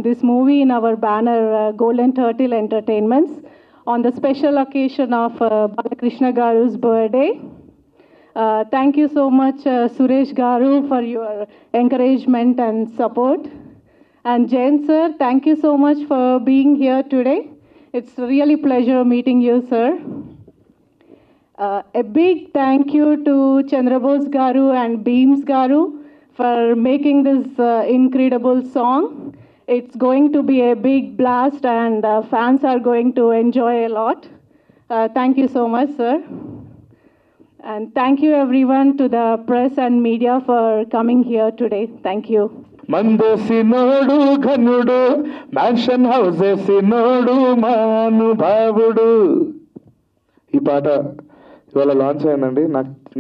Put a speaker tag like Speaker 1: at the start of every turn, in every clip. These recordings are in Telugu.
Speaker 1: this movie in our banner, Golden Turtle Entertainments, on the special occasion of Balakrishna Garu's birthday. Thank you so much, Suresh Garu, for your encouragement and support. And Jain sir, thank you so much for being here today. It's really pleasure meeting you, sir. A big thank you to Chandrabose Garu and Beams Garu for making this incredible song. It's going to be a big blast and fans are going to enjoy a lot. Thank you so much, sir. And thank you everyone to the press and media for coming here today. Thank you.
Speaker 2: మందేసినోడు ఘనుడు మ్యాన్షన్ హౌసేసినోడు మానుభావుడు. ఈ పాట ఇవాళ లాంచ్ అయిందండి.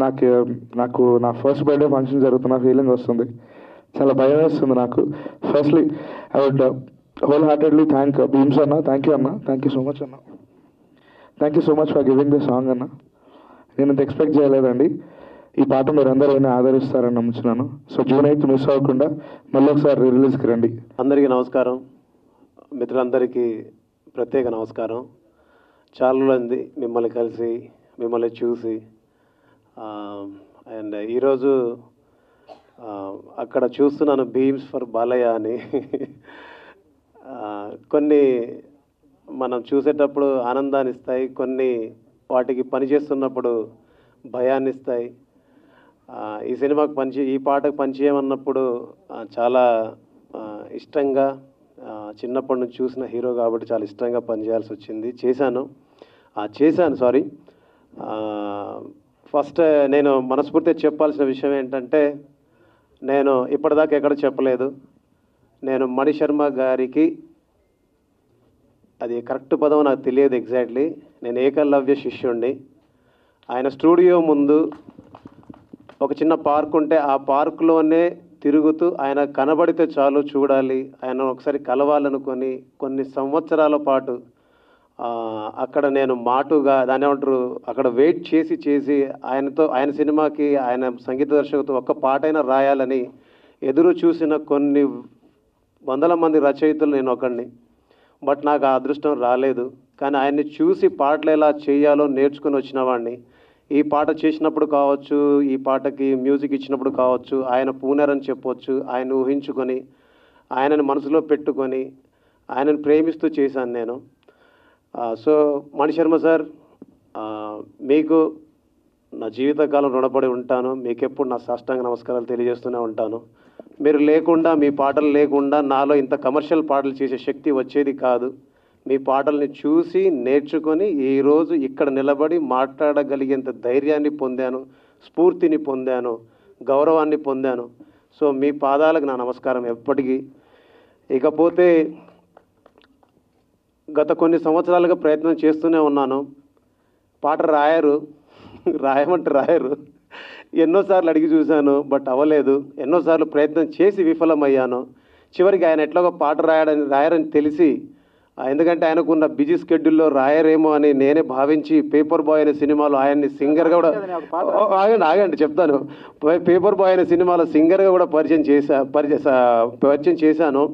Speaker 2: నాకు నా ఫస్ట్ బర్త్డే ఫంక్షన్ జరుగుతున్న ఫీలింగ్ వస్తుంది. చాలా భయం వేస్తుంది నాకు. Firstly I would whole heartedly thank Bheems అన్న. థ్యాంక్ యూ అన్న. థ్యాంక్ యూ సో మచ్ అన్న. Thank you so much for giving the song అన్న. నేను ఇంత ఎక్స్పెక్ట్ చేయలేదండి. ఈ పాట మీరు అందరూ ఆదరిస్తారని నమ్ముతున్నాను. సో జూన్ 8 మిస్ అవ్వకుండా మళ్ళీ ఒకసారి రిలీజ్కి రండి.
Speaker 3: అందరికీ నమస్కారం. మిత్రులందరికీ ప్రత్యేక నమస్కారం. చాలా రోజులైంది మిమ్మల్ని కలిసి, మిమ్మల్ని చూసి. అండ్ ఈరోజు అక్కడ చూస్తున్నాను భీమ్స్ ఫర్ బాలయ్య అని. కొన్ని మనం చూసేటప్పుడు ఆనందాన్ని ఇస్తాయి, కొన్ని వాటికి పనిచేస్తున్నప్పుడు భయాన్ని ఇస్తాయి. ఈ సినిమాకి ఈ పాటకు పనిచేయమన్నప్పుడు చాలా ఇష్టంగా, చిన్నప్పటి నుంచి చూసిన హీరో కాబట్టి చాలా ఇష్టంగా పనిచేయాల్సి వచ్చింది. చేశాను. ఫస్ట్ నేను మనస్ఫూర్తిగా చెప్పాల్సిన విషయం ఏంటంటే, నేను ఇప్పటిదాకా ఎక్కడ చెప్పలేదు. నేను మణిశర్మ గారికి, అది కరెక్ట్ పదం నాకు తెలియదు ఎగ్జాక్ట్లీ, నేను ఏకలవ్య శిష్యుణ్ణి. ఆయన స్టూడియో ముందు ఒక చిన్న పార్క్ ఉంటే ఆ పార్కులోనే తిరుగుతూ ఆయన కనబడితే చాలు చూడాలి, ఆయన ఒకసారి కలవాలనుకొని కొన్ని సంవత్సరాల పాటు అక్కడ నేను మాటుగా దాని ఏమంటారు అక్కడ వెయిట్ చేసి ఆయన సినిమాకి, ఆయన సంగీత దర్శకుతో ఒక్క పాటైనా రాయాలని ఎదురు చూసిన కొన్ని వందల మంది రచయితలు నేను ఒకడిని. బట్ నాకు ఆ అదృష్టం రాలేదు. కానీ ఆయన్ని చూసి పాటలు ఎలా చేయాలో నేర్చుకుని వచ్చిన వాడిని. ఈ పాట చేసినప్పుడు కావచ్చు, ఈ పాటకి మ్యూజిక్ ఇచ్చినప్పుడు కావచ్చు, ఆయన పూనరని చెప్పవచ్చు. ఆయన ఊహించుకొని, ఆయనని మనసులో పెట్టుకొని, ఆయనను ప్రేమిస్తూ చేశాను నేను. సో మణిశర్మ సార్, మీకు నా జీవితకాలం రుణపడి ఉంటాను. మీకెప్పుడు నా సాష్టాంగ నమస్కారాలు తెలియజేస్తూనే ఉంటాను. మీరు లేకుండా, మీ పాటలు లేకుండా నాలో ఇంత కమర్షియల్ పాటలు చేసే శక్తి వచ్చేది కాదు. మీ పాటల్ని చూసి నేర్చుకొని ఈరోజు ఇక్కడ నిలబడి మాట్లాడగలిగేంత ధైర్యాన్ని పొందాను, స్ఫూర్తిని పొందాను, గౌరవాన్ని పొందాను. సో మీ పాదాలకు నా నమస్కారం ఎప్పటికీ. ఇకపోతే గత కొన్ని సంవత్సరాలుగా ప్రయత్నం చేస్తూనే ఉన్నాను. పాట రాయరు. ఎన్నోసార్లు అడిగి చూశాను, బట్ అవ్వలేదు. ఎన్నోసార్లు ప్రయత్నం చేసి విఫలమయ్యాను. చివరికి ఆయన ఎట్లాగో పాట రాయరని తెలిసి, ఎందుకంటే ఆయనకున్న బిజీ స్కెడ్యూల్లో రాయరేమో అని నేనే భావించి పేపర్ బాయ్ అనే సినిమాలో ఆయన్ని సింగర్గా కూడా ఆగండి చెప్తాను. పేపర్ బాయ్ అనే సినిమాలో సింగర్గా కూడా పరిచయం చేశాను.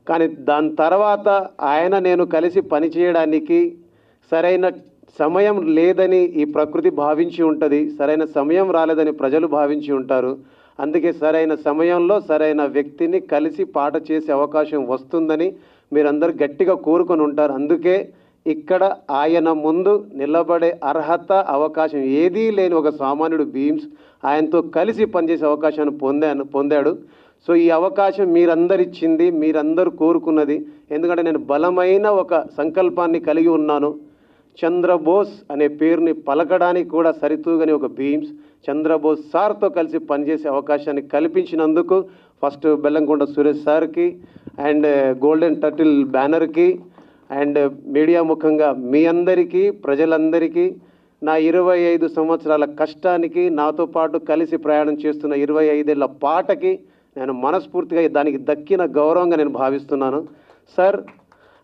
Speaker 3: కానీ దాని తర్వాత ఆయన నేను కలిసి పనిచేయడానికి సరైన సమయం లేదని ఈ ప్రకృతి భావించి ఉంటుంది, సరైన సమయం రాలేదని ప్రజలు భావించి ఉంటారు. అందుకే సరైన సమయంలో సరైన వ్యక్తిని కలిసి పాట చేసే అవకాశం వస్తుందని మీరందరూ గట్టిగా కోరుకొని ఉంటారు. అందుకే ఇక్కడ ఆయన ముందు నిలబడే అర్హత, అవకాశం ఏదీ లేని ఒక సామాన్యుడు భీమ్స్ ఆయనతో కలిసి పనిచేసే అవకాశాన్ని పొందాడు. సో ఈ అవకాశం మీరందరు ఇచ్చింది, మీరందరూ కోరుకున్నది. ఎందుకంటే నేను బలమైన ఒక సంకల్పాన్ని కలిగి ఉన్నాను. చంద్రబోస్ అనే పేరుని పలకడానికి కూడా సరితూగని ఒక భీమ్స్ చంద్రబోస్ సార్తో కలిసి పనిచేసే అవకాశాన్ని కల్పించినందుకు ఫస్ట్ బెల్లంకొండ సురేష్ సార్కి అండ్ గోల్డెన్ టర్టిల్ బ్యానర్కి అండ్ మీడియా ముఖంగా మీ అందరికీ, ప్రజలందరికీ నా 25 సంవత్సరాల కష్టానికి, నాతో పాటు కలిసి ప్రయాణం చేస్తున్న 25 ఏళ్ల పాటకి నేను మనస్ఫూర్తిగా దానికి దక్కిన గౌరవంగా నేను భావిస్తున్నాను. సార్,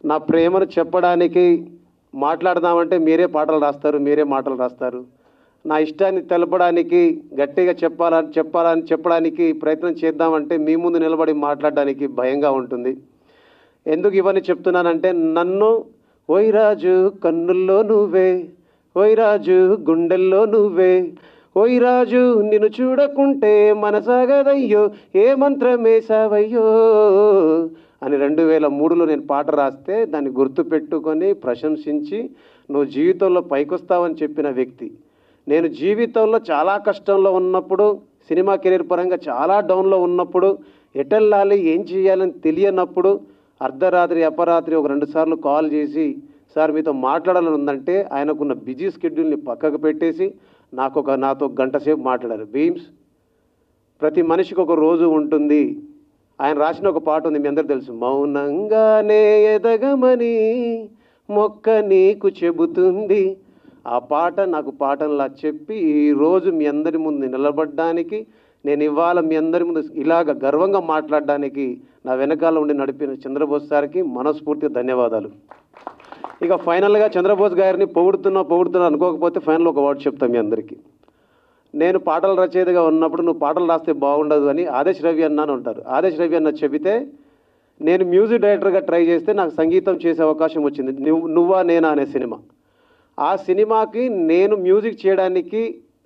Speaker 3: నా ప్రేమను చెప్పడానికి మాట్లాడదామంటే మీరే పాటలు రాస్తారు, మీరే మాటలు రాస్తారు. నా ఇష్టాన్ని తెలపడానికి, గట్టిగా చెప్పడానికి ప్రయత్నం చేద్దామంటే మీ ముందు నిలబడి మాట్లాడడానికి భయంగా ఉంటుంది. ఎందుకు ఇవన్నీ చెప్తున్నానంటే, నన్ను ఓయిరాజు కన్నుల్లో నువ్వే, ఓయిరాజు గుండెల్లో నువ్వే, ఓయిరాజు నిన్ను చూడకుంటే మనసాగదయ్యో, ఏ మంత్రమేసావయ్యో అని 2003లో నేను పాట రాస్తే దాన్ని గుర్తుపెట్టుకొని ప్రశంసించి నువ్వు జీవితంలో పైకొస్తావని చెప్పిన వ్యక్తి. నేను జీవితంలో చాలా కష్టంలో ఉన్నప్పుడు, సినిమా కెరీర్ పరంగా చాలా డౌన్లో ఉన్నప్పుడు, ఎటెళ్ళాలి ఏం చేయాలని తెలియనప్పుడు అర్ధరాత్రి అపరాత్రి ఒక 2 సార్లు కాల్ చేసి సార్ మీతో మాట్లాడాలని ఉందంటే ఆయనకున్న బిజీ స్కెడ్యూల్ని పక్కకు పెట్టేసి నాతో గంట సేపు మాట్లాడారు. భీమ్స్, ప్రతి మనిషికి ఒక రోజు ఉంటుంది. ఆయన రాసిన ఒక పాట ఉంది, మీ అందరికీ తెలుసు, మౌనంగానే ఎదగమని మొక్క నీకు చెబుతుంది. ఆ పాట నాకు పాటంలా చెప్పి ఈరోజు మీ అందరి ముందు నిలబడడానికి, నేను ఇవాళ మీ అందరి ముందు ఇలాగ గర్వంగా మాట్లాడడానికి నా వెనకాల ఉండి నడిపిన చంద్రబోస్ సార్కి మనస్ఫూర్తిగా ధన్యవాదాలు. ఇక ఫైనల్గా చంద్రబోస్ గారిని పొగుడుతున్నా అనుకోకపోతే ఫైనల్ ఒక వర్డ్ చెప్తాను మీ అందరికీ. నేను పాటల రచయితగా ఉన్నప్పుడు నువ్వు పాటలు రాస్తే బాగుండదు అని ఆదేశ్ రవి అన్న అని ఉంటారు. ఆదేశ్ రవి అన్న చెబితే నేను మ్యూజిక్ డైరెక్టర్గా ట్రై చేస్తే నాకు సంగీతం చేసే అవకాశం వచ్చింది, నువ్వా నేనా అనే సినిమా. ఆ సినిమాకి నేను మ్యూజిక్ చేయడానికి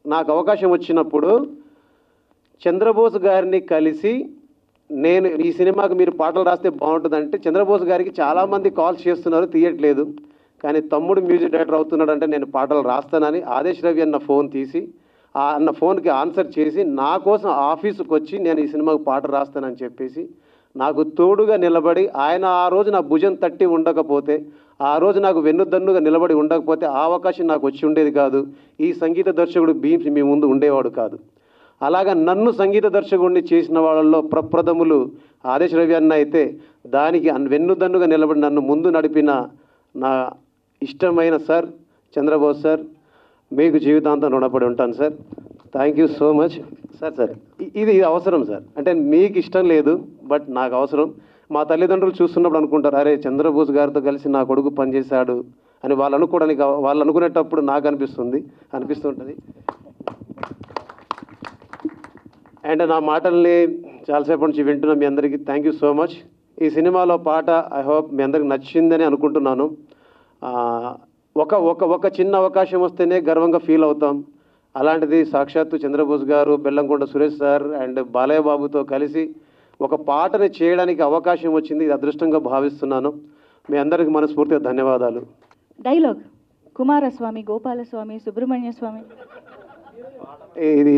Speaker 3: నాకు అవకాశం వచ్చినప్పుడు చంద్రబోస్ గారిని కలిసి నేను ఈ సినిమాకి మీరు పాటలు రాస్తే బాగుంటుందంటే, చంద్రబోస్ గారికి చాలామంది కాల్స్ చేస్తున్నారు తీయట్లేదు, కానీ తమ్ముడు మ్యూజిక్ డైరెక్టర్ అవుతున్నాడు అంటే నేను పాటలు రాస్తానని ఆదేశ్ రవి అన్న ఫోన్ తీసి ఆ అన్న ఫోన్కి ఆన్సర్ చేసి నా కోసం ఆఫీసుకు వచ్చి నేను ఈ సినిమాకు పాట రాస్తానని చెప్పేసి నాకు తోడుగా నిలబడి, ఆయన ఆ రోజు నా భుజం తట్టి ఉండకపోతే, ఆ రోజు నాకు వెన్నుదన్నుగా నిలబడి ఉండకపోతే ఆ అవకాశం నాకు వచ్చి ఉండేది కాదు. ఈ సంగీత దర్శకుడు భీమ్స్ మీ ముందు ఉండేవాడు కాదు. అలాగా నన్ను సంగీత దర్శకుడిని చేసిన వాళ్ళల్లో ప్రప్రథములు ఆదేశ్ రవి అన్న అయితే, దానికి వెన్నుదన్నుగా నిలబడి నన్ను ముందు నడిపిన నా ఇష్టమైన సార్ చంద్రబోస్ సార్, మీకు జీవితాంతం రుణపడి ఉంటాను sir. Thank you so much sir. ఇది అవసరం సార్, అంటే మీకు ఇష్టం లేదు బట్ నాకు అవసరం. మా తల్లిదండ్రులు చూస్తున్నప్పుడు అనుకుంటారు, అరే చంద్రబోస్ గారితో కలిసి నా కొడుకు పనిచేశాడు అని వాళ్ళు అనుకునేటప్పుడు నాకు అనిపిస్తుంటుంది. అండ్ నా మాటల్ని చాలాసేపు నుంచి వింటున్న మీ అందరికీ థ్యాంక్ యూ సో మచ్. ఈ సినిమాలో పాట ఐ హోప్ మీ అందరికి నచ్చిందని అనుకుంటున్నాను. ఒక చిన్న అవకాశం వస్తేనే గర్వంగా ఫీల్ అవుతాం. అలాంటిది సాక్షాత్తు చంద్రబోస్ గారు, బెల్లంకొండ సురేష్ సార్ అండ్ బాలయ్య బాబుతో కలిసి ఒక పాటని చేయడానికి అవకాశం వచ్చింది. ఇది అదృష్టంగా భావిస్తున్నాను. మీ అందరికీ మనస్ఫూర్తిగా ధన్యవాదాలు.
Speaker 4: డైలాగ్ కుమారస్వామి, గోపాలస్వామి, సుబ్రహ్మణ్య స్వామి.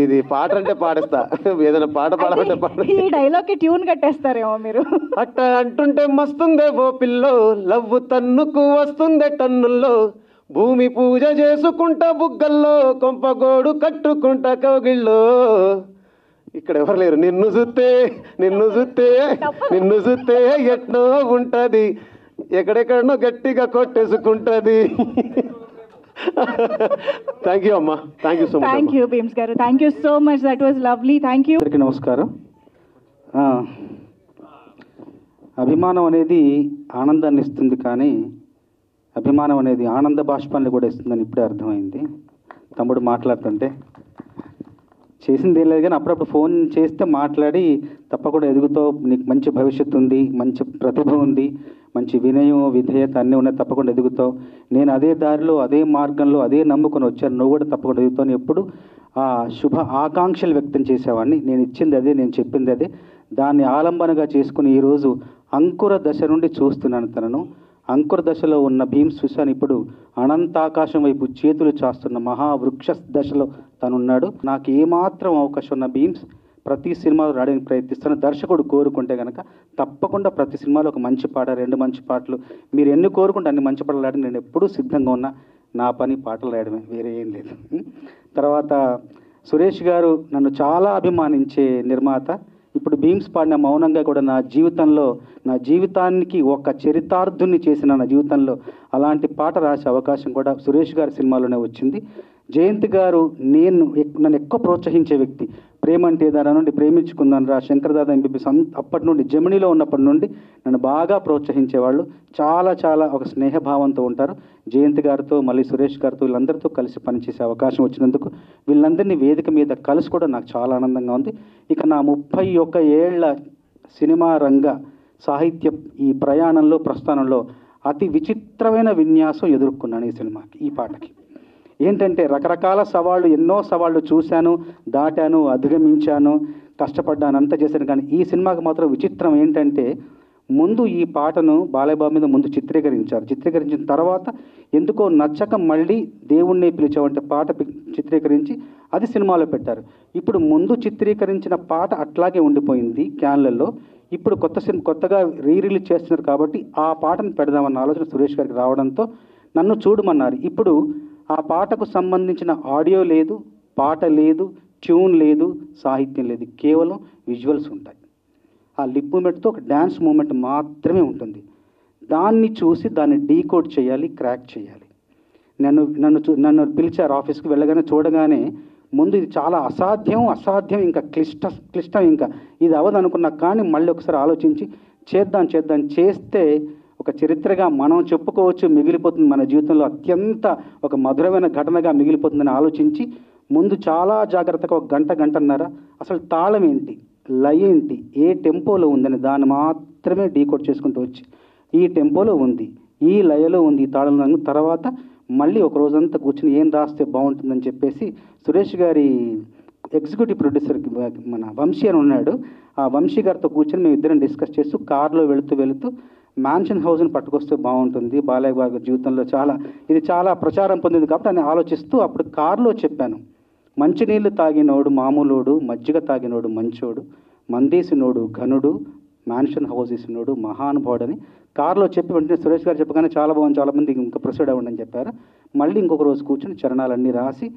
Speaker 3: ఇది పాట అంటే పాడేస్తా, ఏదైనా పాట పాడాలంటే పాడ.
Speaker 4: ఈ డైలాగ్ కి ట్యూన్ కట్టేస్తారేమో మీరు.
Speaker 3: అట్ట అంటుంటే మస్తుందే ఓ పిల్లో, లవ్వు తన్నుకు వస్తుందే టన్నుల్లో, భూమి పూజ చేసుకుంటా బుగ్గల్లో, కొంపగోడు కట్టుకుంటా కౌగిల్లో. ఇక్కడ ఎవరు లేరు. నిన్ను చూస్తే ఎట్నో ఉంటది, ఎక్కడెక్కడనో గట్టిగా కొట్టేసుకుంటది. థ్యాంక్ యూ అమ్మా, thank you so much.
Speaker 4: Thank you Bheems గారు, thank you so much, that was lovely. Thank you.
Speaker 5: అందరికీ నమస్కారం. అభిమానం అనేది ఆనందాన్ని ఇస్తుంది, కానీ అభిమానం అనేది ఆనంద బాష్పాన్ని కూడా ఇస్తుందని ఇప్పుడే అర్థమైంది. తమ్ముడు మాట్లాడుతుంటే చేసింది ఏం లేదు, కానీ అప్పుడప్పుడు ఫోన్ చేస్తే మాట్లాడి తప్పకుండా ఎదుగుతావు, నీకు మంచి భవిష్యత్తు ఉంది, మంచి ప్రతిభ ఉంది, మంచి వినయం విధేయత అన్నీ ఉన్నాయి, తప్పకుండా ఎదుగుతావు, నేను అదే దారిలో అదే మార్గంలో అదే నమ్ముకొని వచ్చాను, నువ్వు కూడా తప్పకుండా ఎదుగుతావు, ఎప్పుడు ఆ శుభ ఆకాంక్షలు వ్యక్తం చేసేవాడిని. నేను ఇచ్చింది అదే, నేను చెప్పింది అదే, దాన్ని ఆలంబనగా చేసుకుని ఈరోజు అంకుర దశ నుండి చూస్తున్నాను తనను. అంకుర దశలో ఉన్న భీమ్స్ చూశాను, ఇప్పుడు అనంతాకాశం వైపు చేతులు చాస్తున్న మహావృక్ష దశలో తనున్నాడు. నాకు ఏమాత్రం అవకాశం ఉన్న భీమ్స్ ప్రతి సినిమాలో రాయడానికి ప్రయత్నిస్తాను. దర్శకుడు కోరుకుంటే కనుక తప్పకుండా ప్రతి సినిమాలో ఒక మంచి పాట, 2 మంచి పాటలు, మీరు ఎన్ని కోరుకుంటే అన్ని మంచి పాటలు రాయడానికి నేను ఎప్పుడూ సిద్ధంగా ఉన్నా. నా పని పాటలు రాయడమే, వేరే ఏం లేదు. తర్వాత సురేష్ గారు నన్ను చాలా అభిమానించే నిర్మాత. ఇప్పుడు భీమ్స్ పాడిన మౌనంగా కూడా నా జీవితానికి ఒక చరితార్థుని చేసిన నా జీవితంలో అలాంటి పాట రాసే అవకాశం కూడా సురేష్ గారి సినిమాలోనే వచ్చింది. జయంత్ గారు నన్ను ఎక్కువ ప్రోత్సహించే వ్యక్తి. ప్రేమ అంటే దాని నుండి ప్రేమించుకుందాను రా, శంకరదాద ఎంబీబీఎస్ అప్పటి నుండి, జమినీలో ఉన్నప్పటి నుండి నన్ను బాగా ప్రోత్సహించేవాళ్ళు. చాలా ఒక స్నేహభావంతో ఉంటారు. జయంత్ గారితో, మళ్ళీ సురేష్ గారితో, వీళ్ళందరితో కలిసి పనిచేసే అవకాశం వచ్చినందుకు, వీళ్ళందరినీ వేదిక మీద కలుసుకోవడం నాకు చాలా ఆనందంగా ఉంది. ఇక నా 31 ఏళ్ల సినిమా రంగ సాహిత్య ఈ ప్రయాణంలో ప్రస్థానంలో అతి విచిత్రమైన విన్యాసం ఎదుర్కొన్నాను ఈ సినిమాకి, ఈ పాటకి. ఏంటంటే రకరకాల సవాళ్ళు, ఎన్నో సవాళ్ళు చూశాను, దాటాను, అధిగమించాను, కష్టపడ్డాను, అంతా చేశాను. కానీ ఈ సినిమాకి మాత్రం విచిత్రం ఏంటంటే ముందు ఈ పాటను బాలయ్యబాబు మీద ముందు చిత్రీకరించారు. చిత్రీకరించిన తర్వాత ఎందుకో నచ్చక మళ్ళీ దేవుణ్ణి పిలిచావంటే పాట చిత్రీకరించి అది సినిమాలో పెట్టారు. ఇప్పుడు ముందు చిత్రీకరించిన పాట అట్లాగే ఉండిపోయింది క్యాన్లలో. ఇప్పుడు కొత్తగా రిలీజ్ చేస్తున్నారు కాబట్టి ఆ పాటను పెడదామన్న ఆలోచన సురేష్ గారికి రావడంతో నన్ను చూడమన్నారు. ఇప్పుడు ఆ పాటకు సంబంధించిన ఆడియో లేదు, పాట లేదు, ట్యూన్ లేదు, సాహిత్యం లేదు, కేవలం విజువల్స్ ఉంటాయి. ఆ లిప్ మూమెంట్తో ఒక డ్యాన్స్ మూమెంట్ మాత్రమే ఉంటుంది. దాన్ని చూసి దాన్ని డీకోడ్ చేయాలి, క్రాక్ చేయాలి. నన్ను పిలిచారు ఆఫీస్కి. వెళ్ళగానే చూడగానే ముందు ఇది చాలా అసాధ్యం, ఇంకా క్లిష్టం, ఇంకా ఇది అవ్వదు అనుకున్నా. కానీ మళ్ళీ ఒకసారి ఆలోచించి చేద్దాం చేస్తే ఒక చరిత్రగా మనం చెప్పుకోవచ్చు, మిగిలిపోతుంది మన జీవితంలో అత్యంత ఒక మధురమైన ఘటనగా మిగిలిపోతుందని ఆలోచించి ముందు చాలా జాగ్రత్తగా ఒక గంటన్నర అసలు తాళం ఏంటి, లయ ఏంటి, ఏ టెంపోలో ఉందని దాన్ని మాత్రమే డీకోడ్ చేసుకుంటూ వచ్చి ఈ టెంపోలో ఉంది, ఈ లయలో ఉంది, ఈ తాళంలో. తర్వాత మళ్ళీ ఒక రోజంతా కూర్చుని ఏం రాస్తే బాగుంటుందని చెప్పేసి సురేష్ గారి ఎగ్జిక్యూటివ్ ప్రొడ్యూసర్కి మన వంశీ అని ఉన్నాడు, ఆ వంశీ గారితో కూర్చొని మేము ఇద్దరం డిస్కస్ చేస్తూ కార్లో వెళుతూ మ్యాన్షన్ హౌస్ని పట్టుకొస్తే బాగుంటుంది, బాలయ్య గారి జీవితంలో ఇది చాలా ప్రచారం పొందింది కాబట్టి అని ఆలోచిస్తూ అప్పుడు కారులో చెప్పాను, మంచినీళ్ళు తాగినోడు మామూలోడు, మజ్జిగ తాగినోడు మంచోడు, మందేసినోడు ఘనుడు, మ్యాన్షన్ హౌస్ వేసినోడు మహానుభావుడని కారులో చెప్పి వెంటనే సురేష్ గారు చెప్పగానే చాలా బాగుంది, చాలామంది ఇంకా ప్రొసీడ్ అవ్వండి అని చెప్పారు. మళ్ళీ ఇంకొక రోజు కూర్చొని చరణాలన్నీ రాసి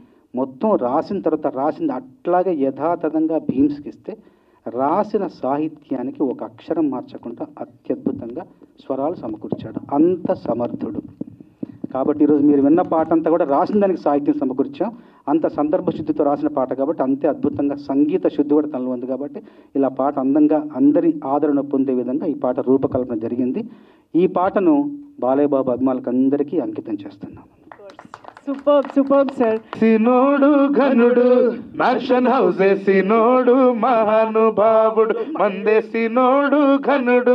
Speaker 5: మొత్తం రాసిన తర్వాత రాసింది అట్లాగే యథాతథంగా భీమ్స్కి ఇస్తే రాసిన సాహిత్యానికి ఒక అక్షరం మార్చకుండా అత్యద్భుతంగా స్వరాలు సమకూర్చాడు. అంత సమర్థుడు. కాబట్టి ఈరోజు మీరు విన్న పాట అంతా కూడా రాసిన దానికి సాహిత్యం సమకూర్చాం. అంత సందర్భ శుద్ధితో రాసిన పాట కాబట్టి అంతే అద్భుతంగా సంగీత శుద్ధి కూడా తనలో ఉంది. కాబట్టి ఇలా పాట అందంగా అందరి ఆదరణ పొందే విధంగా ఈ పాట రూపకల్పన జరిగింది. ఈ పాటను బాలయ్య బాబు అభిమానులకు అందరికీ అంకితం చేస్తున్నాం.
Speaker 4: Super sir.
Speaker 2: సినోడు ఘనుడు, మ్యాన్షన్ హౌస్ సినోడు మహానుభావుడు, మందేసినోడు ఘనుడు,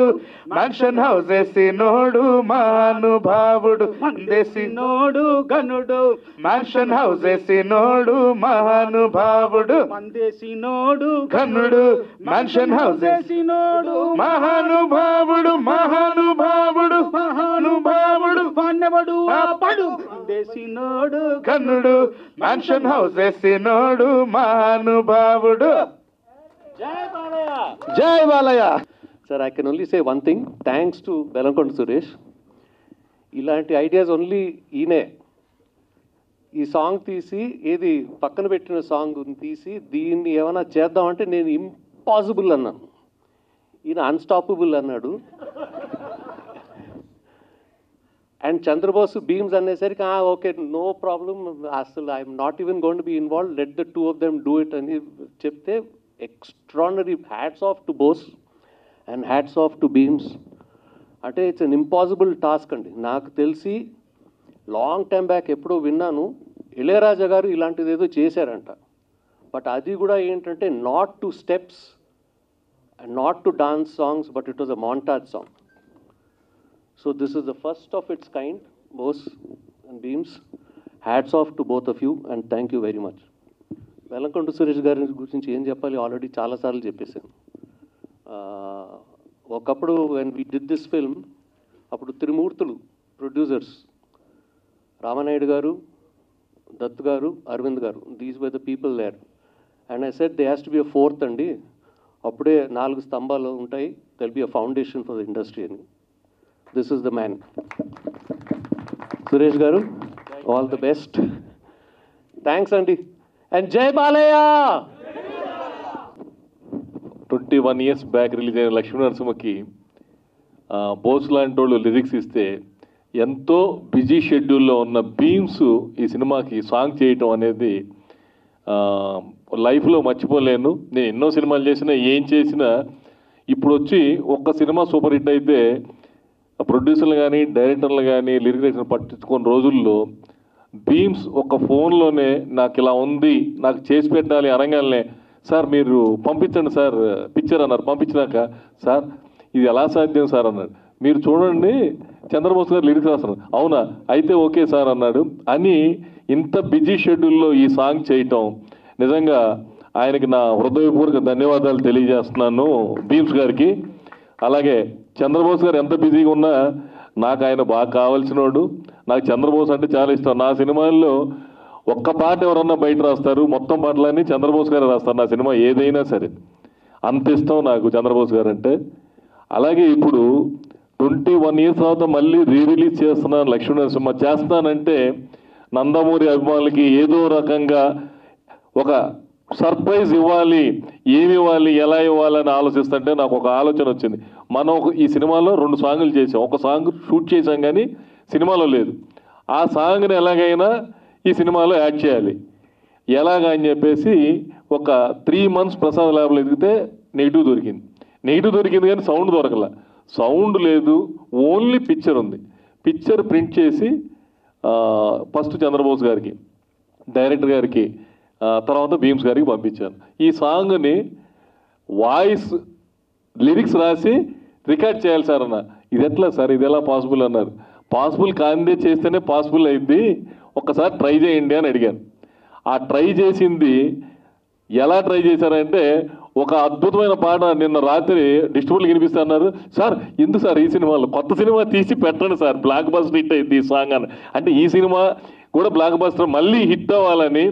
Speaker 2: మ్యాన్షన్ హౌస్ సినోడు మహానుభావుడు, మందేసినోడు ఘనుడు, మ్యాన్షన్ హౌస్ సినోడు మహానుభావుడు, మందేసినోడు ఘనుడు, మ్యాన్షన్ హౌస్ సినోడు మహానుభావుడు, మహానుభావుడు, మహానుభావుడు, వాన్నెవడు ఆపడు, మందేసినోడు ఘనుడు, మ్యాన్షన్ హౌస్ వేసినోడు మహానుభావుడు. జై Balayya.
Speaker 6: Sir, I can only say one thing, thanks to Bellamkonda Suresh. ఇలాంటి ఐడియాస్ ఓన్లీ ఈయనే. ఈ సాంగ్ తీసి ఏది పక్కన పెట్టిన సాంగ్ తీసి దీన్ని ఏమైనా చేద్దామంటే నేను ఇంపాసిబుల్ అన్నాను, ఈయన అన్స్టాపబుల్ అన్నాడు. అండ్ చంద్రబోస్ బీమ్స్ అనేసరికి ఓకే నో ప్రాబ్లం, అసలు I'm not even going to be involve, let the two of them do it అని చెప్తే extraordinary. Hats off to Bose and hats off to Bheems. అంటే ఇట్స్ అన్ ఇంపాసిబుల్ టాస్క్ అండి. నాకు తెలిసి లాంగ్ టైం బ్యాక్ ఎప్పుడో విన్నాను, ఇళయరాజా గారు ఇలాంటిది ఏదో చేశారంట. బట్ అది కూడా ఏంటంటే not to steps and not to dance songs, but it was a montage song. So this is the first of its kind, Bose and Beams. Hats off to both of you and thank you very much. Velankonda Suresh గారి గురించి ఏం చెప్పాలి, ఆల్రెడీ చాలాసార్లు చెప్పేశాను. ఒకప్పుడు when we did this film, అప్పుడు త్రిమూర్తులు ప్రొడ్యూసర్స్, రామనాయుడు గారు, దత్ గారు, అరవింద్ గారు, these were the people there. And I said they has to be a fourth అండి, అప్పుడే 4 స్తంభాలు ఉంటాయి, they'll be a foundation for the industry అని. This is the man. Suresh Garu, all the best. Thanks, Andy. And Jai Balaya!
Speaker 7: 21 years back release అయిన లక్ష్మీ నరసింహకి బోస్ లాంటి వాళ్ళు లిరిక్స్ ఇస్తే ఎంతో బిజీ షెడ్యూల్లో ఉన్న బీమ్స్ ఈ సినిమాకి సాంగ్ చేయటం అనేది లైఫ్లో మర్చిపోలేను. నేను ఎన్నో సినిమాలు చేసినా ఏం చేసినా ఇప్పుడు వచ్చి ఒక్క సినిమా సూపర్ హిట్ అయితే ప్రొడ్యూసర్లు కానీ డైరెక్టర్లు కానీ లిరిక్ రైటర్లు పట్టించుకున్న రోజుల్లో బీమ్స్ ఒక ఫోన్లోనే నాకు ఇలా ఉంది, నాకు చేసి పెట్టాలి అనగానే, సార్ మీరు పంపించండి సార్ పిక్చర్ అన్నారు. పంపించినాక, సార్ ఇది ఎలా సాధ్యం సార్ అన్నాడు. మీరు చూడండి చంద్రబోస్ గారు లిరిక్స్ రాస్తున్నారు. అవునా, అయితే ఓకే సార్ అన్నాడు. అని ఇంత బిజీ షెడ్యూల్లో ఈ సాంగ్ చేయటం నిజంగా ఆయనకి నా హృదయపూర్వక ధన్యవాదాలు తెలియజేస్తున్నాను భీమ్స్ గారికి. అలాగే చంద్రబోస్ గారు ఎంత బిజీగా ఉన్నా నాకు ఆయన బాగా కావాల్సినోడు. నాకు చంద్రబోస్ అంటే చాలా ఇష్టం. నా సినిమాల్లో ఒక్క పాట ఎవరన్నా బయట రాస్తారు, మొత్తం పాటలన్నీ చంద్రబోస్ గారు రాస్తారు నా సినిమా ఏదైనా సరే. అంత ఇష్టం నాకు చంద్రబోస్ గారు అంటే. అలాగే ఇప్పుడు 21 years తర్వాత మళ్ళీ రిలీజ్ చేస్తున్నాను లక్ష్మీనరసింహ. చేస్తానంటే నందమూరి అభిమానులకి ఏదో రకంగా ఒక సర్ప్రైజ్ ఇవ్వాలి. ఏమి ఇవ్వాలి, ఎలా ఇవ్వాలని ఆలోచిస్తుంటే నాకు ఒక ఆలోచన వచ్చింది. మనం ఈ సినిమాలో 2 సాంగులు చేసాం. ఒక సాంగ్ షూట్ చేసాం కానీ సినిమాలో లేదు. ఆ సాంగ్ని ఎలాగైనా ఈ సినిమాలో యాడ్ చేయాలి. ఎలాగా అని చెప్పేసి ఒక 3 months ప్రసాద్ ల్యాబ్లో ఎదిగితే నెగిటివ్ దొరికింది కానీ సౌండ్ దొరకల. సౌండ్ లేదు, ఓన్లీ పిక్చర్ ఉంది. పిక్చర్ ప్రింట్ చేసి ఫస్ట్ చంద్రబోస్ గారికి, డైరెక్టర్ గారికి, తర్వాత భీమ్స్ గారికి పంపించాను. ఈ సాంగ్ని వాయిస్ లిరిక్స్ రాసి రికార్డ్ చేయాలి సార్ అన్న. ఇది ఎట్లా సార్, ఇది ఎలా పాసిబుల్ అన్నారు. పాసిబుల్ కాందే చేస్తేనే పాసిబుల్ అయింది, ఒక్కసారి ట్రై చేయండి అని అడిగాను. ఆ ట్రై చేసింది ఎలా ట్రై చేశారంటే ఒక అద్భుతమైన పాట నిన్న రాత్రి డిస్ట్రిబ్యూటర్లు వినిపిస్తా అన్నారు. సార్ ఎందుకు సార్ ఈ సినిమాలో కొత్త సినిమా తీసి పెట్టండి సార్, బ్లాక్ బస్టర్ హిట్ అయింది ఈ సాంగ్ అని. అంటే ఈ సినిమా కూడా బ్లాక్ బస్టర్ మళ్ళీ హిట్ అవ్వాలని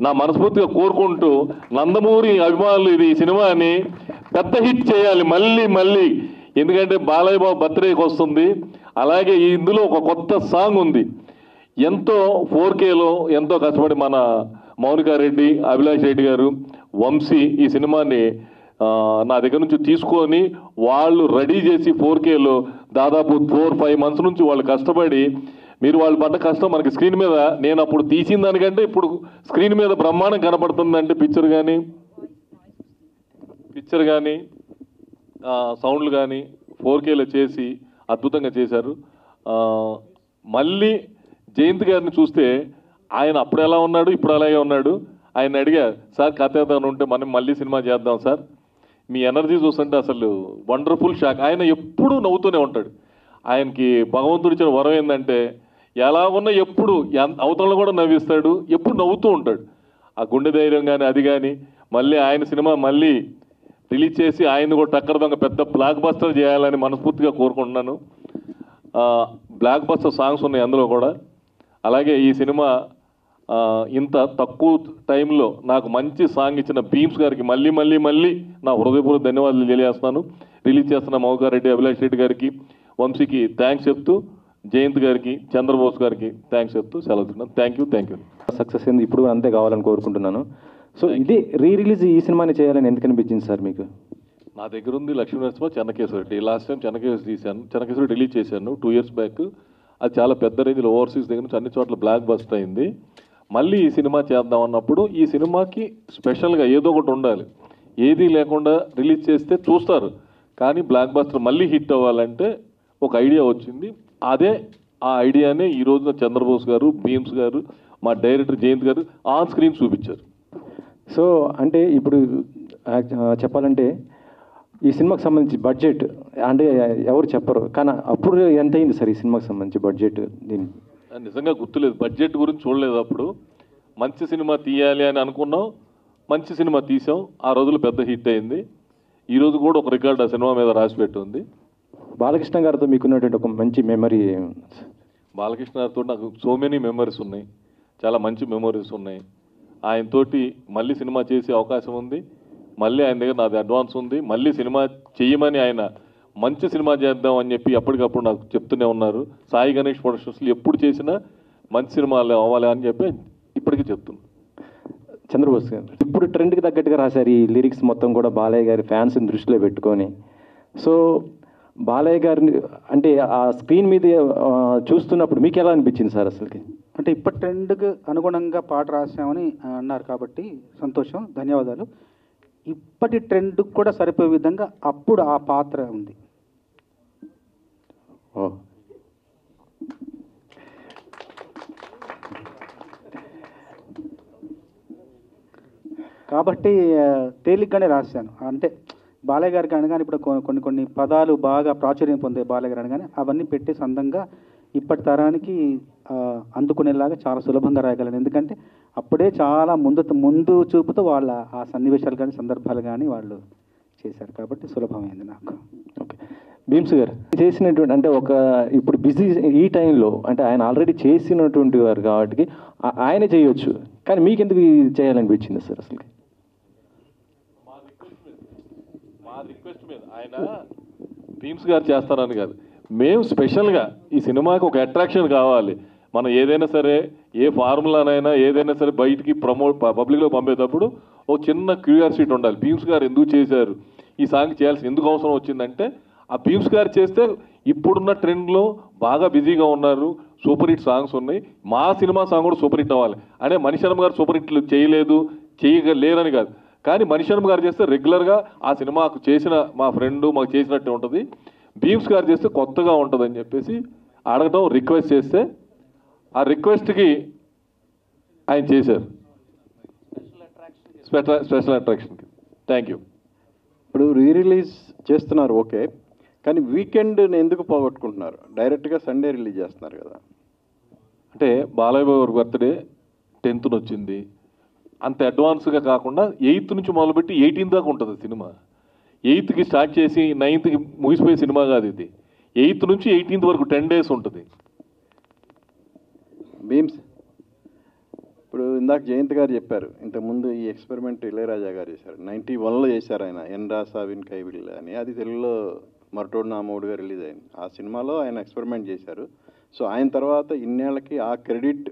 Speaker 7: నా మనస్ఫూర్తిగా కోరుకుంటూ, నందమూరి అభిమానులు ఇది ఈ సినిమాని పెద్ద హిట్ చేయాలి మళ్ళీ. ఎందుకంటే బాలయ్య బాబు బర్త్డేకి వస్తుంది. అలాగే ఇందులో ఒక కొత్త సాంగ్ ఉంది. ఎంతో 4Kలో ఎంతో కష్టపడి మన మౌనికారెడ్డి, అభిలాష్ రెడ్డి గారు, వంశీ ఈ సినిమాని నా దగ్గర నుంచి తీసుకొని వాళ్ళు రెడీ చేసి 4Kలో దాదాపు 4-5 months నుంచి వాళ్ళు కష్టపడి, మీరు వాళ్ళు పడ్డ కష్టం మనకి స్క్రీన్ మీద, నేను అప్పుడు తీసిన దానికంటే ఇప్పుడు స్క్రీన్ మీద బ్రహ్మాండం కనపడుతుందంటే పిక్చర్ కానీ సౌండ్లు కానీ 4Kలో చేసి అద్భుతంగా చేశారు. మళ్ళీ జయంత్ గారిని చూస్తే ఆయన అప్పుడు ఎలా ఉన్నాడు, ఇప్పుడు అలాగే ఉన్నాడు. ఆయన అడిగా, సార్ కథ ఏదైనా ఉంటే మనం మళ్ళీ సినిమా చేద్దాం సార్, మీ ఎనర్జీ చూస్తుంటే అసలు వండర్ఫుల్ షాక్. ఆయన ఎప్పుడూ నవ్వుతూనే ఉంటాడు. ఆయనకి భగవంతుడు ఇచ్చిన వరం ఏంటంటే ఎలా ఉన్నా ఎప్పుడు అవతలను కూడా నవ్విస్తాడు, ఎప్పుడు నవ్వుతూ ఉంటాడు. ఆ గుండె ధైర్యం కానీ అది కానీ. మళ్ళీ ఆయన సినిమా మళ్ళీ రిలీజ్ చేసి ఆయన కూడా టక్కర్ దొంగ పెద్ద బ్లాక్ బస్టర్ చేయాలని మనస్ఫూర్తిగా కోరుకుంటున్నాను. బ్లాక్ బస్టర్ సాంగ్స్ ఉన్నాయి అందులో కూడా. అలాగే ఈ సినిమా ఇంత తక్కువ టైంలో నాకు మంచి సాంగ్ ఇచ్చిన భీమ్స్ గారికి మళ్ళీ నా హృదయపూర్వక ధన్యవాదాలు తెలియజేస్తున్నాను. రిలీజ్ చేస్తున్న మౌకారెడ్డి, అభిలాష్ రెడ్డి గారికి, వంశీకి థ్యాంక్స్ చెప్తూ, జయంత్ గారికి, చంద్రబోస్ గారికి థ్యాంక్స్ చెప్తూ సెలవుతున్నాను. Thank you.
Speaker 8: సక్సెస్ అయింది, ఇప్పుడు అంతే కావాలని కోరుకుంటున్నాను. సో ఇది రిలీజ్ ఈ సినిమాని చేయాలని ఎందుకు అనిపించింది సార్ మీకు?
Speaker 7: నా దగ్గర ఉంది లక్ష్మీనరసింహ, చెన్నకేశ్వరరెడ్డి. లాస్ట్ టైం చెన్నకేశ్వరి తీశాను, చెన్నకేశ్వరి రిలీజ్ చేశాను 2 years బ్యాక్. అది చాలా పెద్ద రేంజ్లో ఓవర్సీస్ దగ్గర నుంచి అన్ని చోట్ల బ్లాక్ బస్టర్ అయింది. మళ్ళీ ఈ సినిమా చేద్దాం అన్నప్పుడు ఈ సినిమాకి స్పెషల్గా ఏదో ఒకటి ఉండాలి. ఏది లేకుండా రిలీజ్ చేస్తే చూస్తారు, కానీ బ్లాక్ బస్టర్ మళ్ళీ హిట్ అవ్వాలంటే ఒక ఐడియా వచ్చింది. ఆ ఐడియానే ఈ రోజున చంద్రబోస్ గారు, భీమ్స్ గారు, మా డైరెక్టర్ జయంత్ గారు ఆన్ స్క్రీన్ చూపించారు.
Speaker 8: సో అంటే ఇప్పుడు చెప్పాలంటే ఈ సినిమాకి సంబంధించి బడ్జెట్ అంటే ఎవరు చెప్పరు, కానీ అప్పుడు ఎంత అయింది సార్ ఈ సినిమాకి సంబంధించి బడ్జెట్? దీనికి
Speaker 7: నిజంగా గుర్తులేదు, బడ్జెట్ గురించి చూడలేదు. అప్పుడు మంచి సినిమా తీయాలి అని అనుకున్నాం, మంచి సినిమా తీసాం. ఆ రోజులు పెద్ద హిట్ అయింది. ఈరోజు కూడా ఒక రికార్డ్ ఆ సినిమా మీద రాసి పెట్టుంది.
Speaker 8: బాలకృష్ణ గారితో మీకున్నటువంటి ఒక మంచి మెమరీ?
Speaker 7: బాలకృష్ణ గారితో నాకు సో మెనీ మెమరీస్ ఉన్నాయి, చాలా మంచి మెమరీస్ ఉన్నాయి. ఆయనతోటి మళ్ళీ సినిమా చేసే అవకాశం ఉంది. మళ్ళీ ఆయన దగ్గర నాది అడ్వాన్స్ ఉంది. మళ్ళీ సినిమా చేయమని ఆయన మంచి సినిమా చేద్దాం అని చెప్పి ఎప్పటికప్పుడు నాకు చెప్తూనే ఉన్నారు. సాయి గణేష్ ప్రొడక్షన్స్లో ఎప్పుడు చేసినా మంచి సినిమాలు అవ్వాలి అని చెప్పి ఇప్పటికీ చెప్తున్నాను.
Speaker 8: చంద్రబోస్ గారు ఇప్పుడు ట్రెండ్కి తగ్గట్టుగా రాశారు ఈ లిరిక్స్ మొత్తం కూడా బాలయ్య గారి ఫ్యాన్స్ని దృష్టిలో పెట్టుకొని. సో బాలయ్య గారిని అంటే ఆ స్క్రీన్ మీద చూస్తున్నప్పుడు మీకు ఎలా అనిపించింది సార్ అసలుకి?
Speaker 5: అంటే ఇప్పటి ట్రెండ్కి అనుగుణంగా పాట రాసామని అన్నారు కాబట్టి సంతోషం, ధన్యవాదాలు. ఇప్పటి ట్రెండ్ కూడా సరిపోయే విధంగా అప్పుడు ఆ పాత్ర ఉంది. కాబట్టి తేలిగ్గానే రాశాను. అంటే బాలయ్య గారికి అనగానే ఇప్పుడు కొన్ని పదాలు బాగా ప్రాచుర్యం పొందే బాలయ్య గారు అనగానే అవన్నీ పెట్టేసి అందంగా ఇప్పటి తరానికి అందుకునేలాగా చాలా సులభంగా రాయగలను. ఎందుకంటే అప్పుడే చాలా ముందు చూపుతో వాళ్ళ ఆ సన్నివేశాలు కానీ సందర్భాలు కానీ వాళ్ళు చేశారు కాబట్టి సులభమైంది నాకు.
Speaker 8: ఓకే, భీమ్స్ గారు చేసినటువంటి అంటే ఒక ఇప్పుడు బిజీ ఈ టైంలో అంటే ఆయన ఆల్రెడీ చేసినటువంటి వారు కాబట్టి ఆయన చేయొచ్చు, కానీ మీకు ఎందుకు ఇది చేయాలనిపించింది సార్ అసలు?
Speaker 7: మా రిక్వెస్ట్ మీద ఆయన భీమ్స్ గారు చేస్తారని కాదు, మేము స్పెషల్గా ఈ సినిమాకి ఒక అట్రాక్షన్ కావాలి. మనం ఏదైనా సరే ఏ ఫార్ములానైనా ఏదైనా సరే బయటికి పబ్లిక్లో పంపేటప్పుడు ఒక చిన్న క్యూరియాసిటీ ఉండాలి. భీమ్స్ గారు ఎందుకు చేశారు, ఈ సాంగ్ చేయాల్సి ఎందుకు అవసరం వచ్చిందంటే ఆ భీమ్స్ గారు చేస్తే ఇప్పుడున్న ట్రెండ్లో బాగా బిజీగా ఉన్నారు, సూపర్ హిట్ సాంగ్స్ ఉన్నాయి, మా సినిమా సాంగ్ కూడా సూపర్ హిట్ అవ్వాలి అనే మణిశర్మ గారు సూపర్ హిట్లు చేయలేరని కాదు, కానీ మణిశర్మ గారు చేస్తే రెగ్యులర్గా ఆ సినిమాకు చేసిన మా ఫ్రెండ్ మాకు చేసినట్టే ఉంటుంది, భీమ్స్ గారు చేస్తే కొత్తగా ఉంటుందని చెప్పేసి అడగటం రిక్వెస్ట్ చేస్తే ఆ రిక్వెస్ట్కి ఆయన చేశారు స్పెషల్ అట్రాక్షన్కి. Thank you.
Speaker 9: ఇప్పుడు రిలీజ్ చేస్తున్నారు ఓకే, కానీ వీకెండ్ ఎందుకు పోగొట్టుకుంటున్నారు? డైరెక్ట్గా సండే రిలీజ్ చేస్తున్నారు కదా.
Speaker 7: అంటే బాలయ్య గారి బర్త్డే 10th వచ్చింది, అంత అడ్వాన్స్గా కాకుండా 8th నుంచి మొదలుపెట్టి 18th దాకా ఉంటుంది సినిమా. 8th స్టార్ట్ చేసి 9th ముగిసిపోయే సినిమా కాదు ఇది. 8th నుంచి 18th వరకు 10 days ఉంటుంది.
Speaker 9: భీమ్స్, ఇప్పుడు ఇందాక జయంత్ గారు చెప్పారు, ఇంతకుముందు ఈ ఎక్స్పెరిమెంట్ ఇళయరాజా గారు చేశారు, 91లో చేశారు ఆయన, ఎన్ రాసావిన్ కైవిల్ అని, అది తెలుగులో మరటోడు నామోడుగా రిలీజ్ అయింది. ఆ సినిమాలో ఆయన ఎక్స్పెరిమెంట్ చేశారు. సో ఆయన తర్వాత ఇన్నేళ్ళకి ఆ క్రెడిట్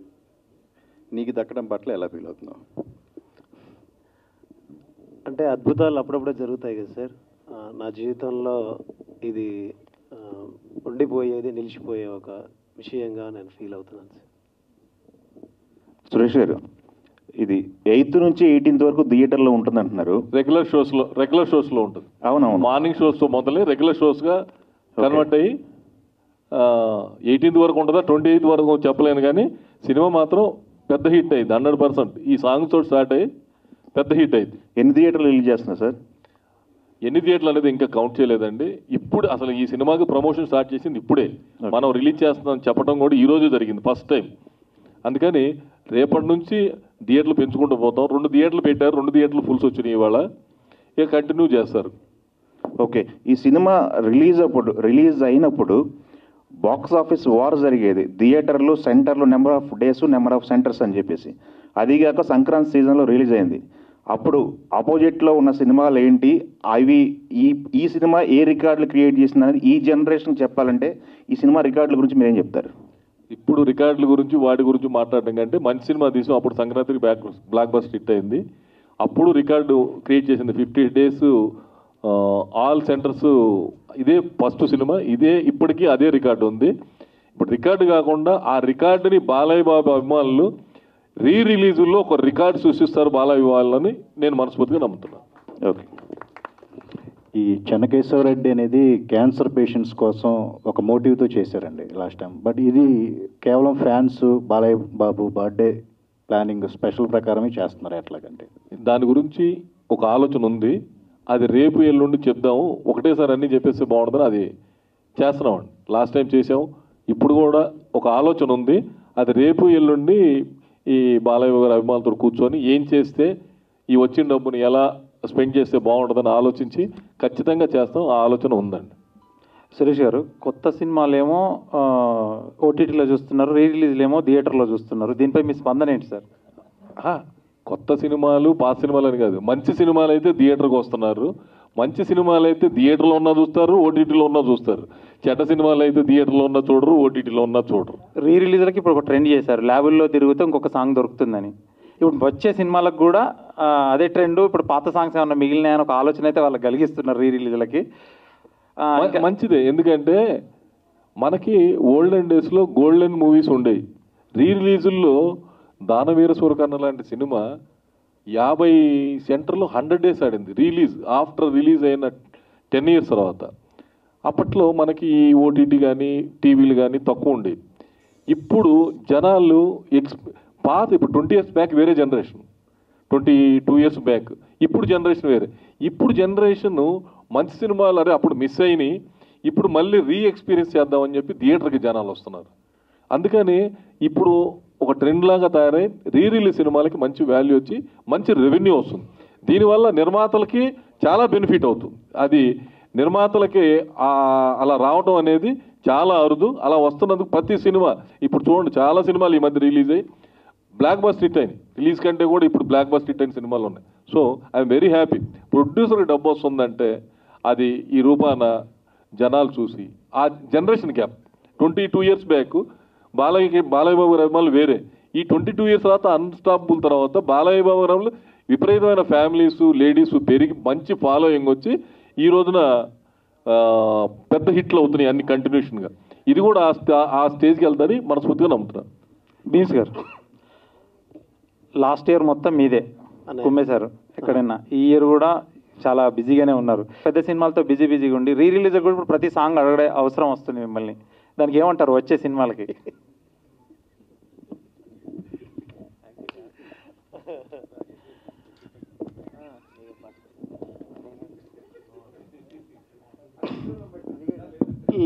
Speaker 9: నీకు దక్కడం పట్ల ఎలా ఫీల్ అవుతున్నావు?
Speaker 3: అంటే అద్భుతాలు అప్పుడప్పుడే జరుగుతాయి కదా సార్. నా జీవితంలో ఇది ఉండిపోయేది, నిలిచిపోయే ఒక విషయంగా నేను ఫీల్ అవుతున్నాను సార్.
Speaker 10: సురేష్ గారు, ఇది 8th నుంచి 18th వరకు థియేటర్లో ఉంటుంది అంటున్నారు.
Speaker 7: రెగ్యులర్ షోస్లో ఉంటుంది.
Speaker 10: అవునవును,
Speaker 7: మార్నింగ్ షోస్తో మొదలై రెగ్యులర్ షోస్గా కన్వర్ట్ అయ్యి 18th వరకు ఉంటుందా 28th వరకు చెప్పలేను, కానీ సినిమా మాత్రం పెద్ద హిట్ అయింది 100%. ఈ సాంగ్స్ తోటి స్టార్ట్ అయ్యి పెద్ద హిట్ అయింది.
Speaker 10: ఎన్ని థియేటర్లు రిలీజ్ చేస్తున్నారు సార్?
Speaker 7: ఎన్ని థియేటర్లు అనేది ఇంకా కౌంట్ చేయలేదండి. ఇప్పుడు అసలు ఈ సినిమాకి ప్రమోషన్ స్టార్ట్ చేసింది ఇప్పుడే. మనం రిలీజ్ చేస్తున్నాం చెప్పడం కూడా ఈరోజు జరిగింది ఫస్ట్ టైం. అందుకని రేపటి నుంచి థియేటర్లు పెంచుకుంటూ పోతాం. 2 థియేటర్లు పెట్టారు, 2 థియేటర్లు ఫుల్స్ వచ్చినాయి ఇవాళ, ఇక కంటిన్యూ చేస్తారు.
Speaker 10: ఓకే, ఈ సినిమా రిలీజ్ అయినప్పుడు బాక్స్ ఆఫీస్ వార్ జరిగేది, థియేటర్లు సెంటర్లు number of days number of centres అని చెప్పేసి. అదిగాక సంక్రాంతి సీజన్లో రిలీజ్ అయింది. అప్పుడు ఆపోజిట్లో ఉన్న సినిమాలు ఏంటి, అవి ఈ సినిమా ఏ రికార్డులు క్రియేట్ చేసింది అనేది ఈ జనరేషన్ చెప్పాలంటే ఈ సినిమా రికార్డుల గురించి మీరేం చెప్తారు?
Speaker 7: ఇప్పుడు రికార్డుల గురించి వాటి గురించి మాట్లాడడం కంటే మంచి సినిమా తీసాం, అప్పుడు సంక్రాంతికి బ్లాక్ బస్టర్ హిట్ అయింది. అప్పుడు రికార్డు క్రియేట్ చేసింది 50 days ఆల్ సెంటర్స్. ఇదే ఫస్ట్ సినిమా, ఇప్పటికీ అదే రికార్డు ఉంది. ఇప్పుడు రికార్డు కాకుండా ఆ రికార్డుని బాలయ్య బాబు అభిమానులు రిలీజుల్లో ఒక రికార్డు సృష్టిస్తారు బాలయ్య అభిమానులని నేను మనస్ఫూర్తిగా నమ్ముతున్నాను.
Speaker 10: ఓకే,
Speaker 11: ఈ చెన్నకేశవరెడ్డి అనేది క్యాన్సర్ పేషెంట్స్ కోసం ఒక మోటివ్తో చేశారండి లాస్ట్ టైం. బట్ ఇది కేవలం fans Balayya Babu birthday planning special ప్రకారమే చేస్తున్నారు. ఎట్లాగంటే
Speaker 7: దాని గురించి ఒక ఆలోచన ఉంది, అది రేపు ఎల్లుండి చెప్దాము. ఒకటేసారి అన్నీ చెప్పేస్తే బాగుంటుందని అది చేస్తున్నామండి. లాస్ట్ టైం చేసాం, ఇప్పుడు కూడా ఒక ఆలోచన ఉంది. అది రేపు ఎల్లుండి ఈ బాలయ్య గారి అభిమానులతో కూర్చొని ఏం చేస్తే ఈ వచ్చిన డబ్బుని ఎలా స్పెండ్ చేస్తే బాగుంటుందని ఆలోచించి ఖచ్చితంగా చేస్తాం. ఆ ఆలోచన ఉందండి.
Speaker 12: సురేష్ గారు, కొత్త సినిమాలేమో ఓటీటీలో చూస్తున్నారు, రిలీజ్లేమో థియేటర్లో చూస్తున్నారు. దీనిపై మీ స్పందన ఏంటి సార్?
Speaker 7: కొత్త సినిమాలు పాత సినిమాలు అని కాదు, మంచి సినిమాలు అయితే థియేటర్కి వస్తున్నారు. మంచి సినిమాలు అయితే థియేటర్లో ఉన్నా చూస్తారు, ఓటీటీలో ఉన్నా చూస్తారు. చెడ్డ సినిమాలు అయితే థియేటర్లో ఉన్నా చూడరు, ఓటీటీలో ఉన్నా చూడరు.
Speaker 12: రిలీజ్లకి ఇప్పుడు ఒక ట్రెండ్ చేశారు, ల్యాబుల్లో తిరిగితే ఇంకొక సాంగ్ దొరుకుతుందని. ఇప్పుడు వచ్చే సినిమాలకు కూడా అదే ట్రెండ్. ఇప్పుడు పాత సాంగ్స్ ఏమన్నా మిగిలినాయని ఒక ఆలోచన అయితే వాళ్ళకి కలిగిస్తున్నారు రిలీజ్లకి.
Speaker 7: మంచిదే, ఎందుకంటే మనకి ఓల్డెన్ డేస్లో గోల్డెన్ మూవీస్ ఉండేవి. రిలీజుల్లో దానవీర సూరకర్ణ లాంటి సినిమా 50 సెంటర్లో 100 days ఆడింది ఆఫ్టర్ రిలీజ్ అయిన 10 years తర్వాత. అప్పట్లో మనకి ఓటీటీ కానీ టీవీలు కానీ తక్కువ ఉండేవి. ఇప్పుడు జనాలు ఇప్పుడు 20 years బ్యాక్ వేరే జనరేషన్, 22 years బ్యాక్. ఇప్పుడు జనరేషన్ వేరే. ఇప్పుడు జనరేషన్ మంచి సినిమాలు అరే అప్పుడు మిస్ అయినాయి, ఇప్పుడు మళ్ళీ ఎక్స్పీరియన్స్ చేద్దామని చెప్పి థియేటర్కి జనాలు వస్తున్నారు. అందుకని ఇప్పుడు ఒక ట్రెండ్ లాగా తయారై రిలీజ్ సినిమాలకి మంచి వాల్యూ వచ్చి మంచి రెవెన్యూ వస్తుంది. దీనివల్ల నిర్మాతలకి చాలా బెనిఫిట్ అవుతుంది. అది నిర్మాతలకి అలా రావడం అనేది చాలా అరుదు. అలా వస్తున్నందుకు ప్రతి సినిమా ఇప్పుడు చూడండి, చాలా సినిమాలు ఈ మధ్య రిలీజ్ అయ్యి బ్లాక్ బస్టర్ హిట్ అయినాయి. రిలీజ్ కంటే కూడా ఇప్పుడు బ్లాక్ బస్టర్ హిట్ అయిన సినిమాలు ఉన్నాయి. So I'm very happy. ప్రొడ్యూసర్కి డబ్బు వస్తుందంటే అది ఈ రూపాన జనాలు చూసి ఆ generation gap 22 years back Balayya Babu అభిమానులు వేరే, ఈ 22 years తర్వాత అన్స్టాపబుల్ తర్వాత బాలయ్య బాబు అభిమానులు విపరీతమైన ఫ్యామిలీస్ లేడీస్ పెరిగి మంచి ఫాలోయింగ్ వచ్చి ఈ రోజున పెద్ద హిట్లు అవుతున్నాయి అన్ని కంటిన్యూషన్గా. ఇది కూడా ఆ స్టేజ్కి వెళ్తారని మనస్ఫూర్తిగా నమ్ముతున్నాను.
Speaker 12: బీన్స్ గారు లాస్ట్ ఇయర్ మొత్తం మీదే కుమ్మేశారు ఎక్కడైనా, ఈ ఇయర్ కూడా చాలా బిజీగానే ఉన్నారు. పెద్ద సినిమాలతో బిజీగా ఉండి రిలీజ్ కూడా ఇప్పుడు ప్రతి సాంగ్ అడగడే అవసరం వస్తుంది మిమ్మల్ని. దానికి ఏమంటారు వచ్చే సినిమాలకి?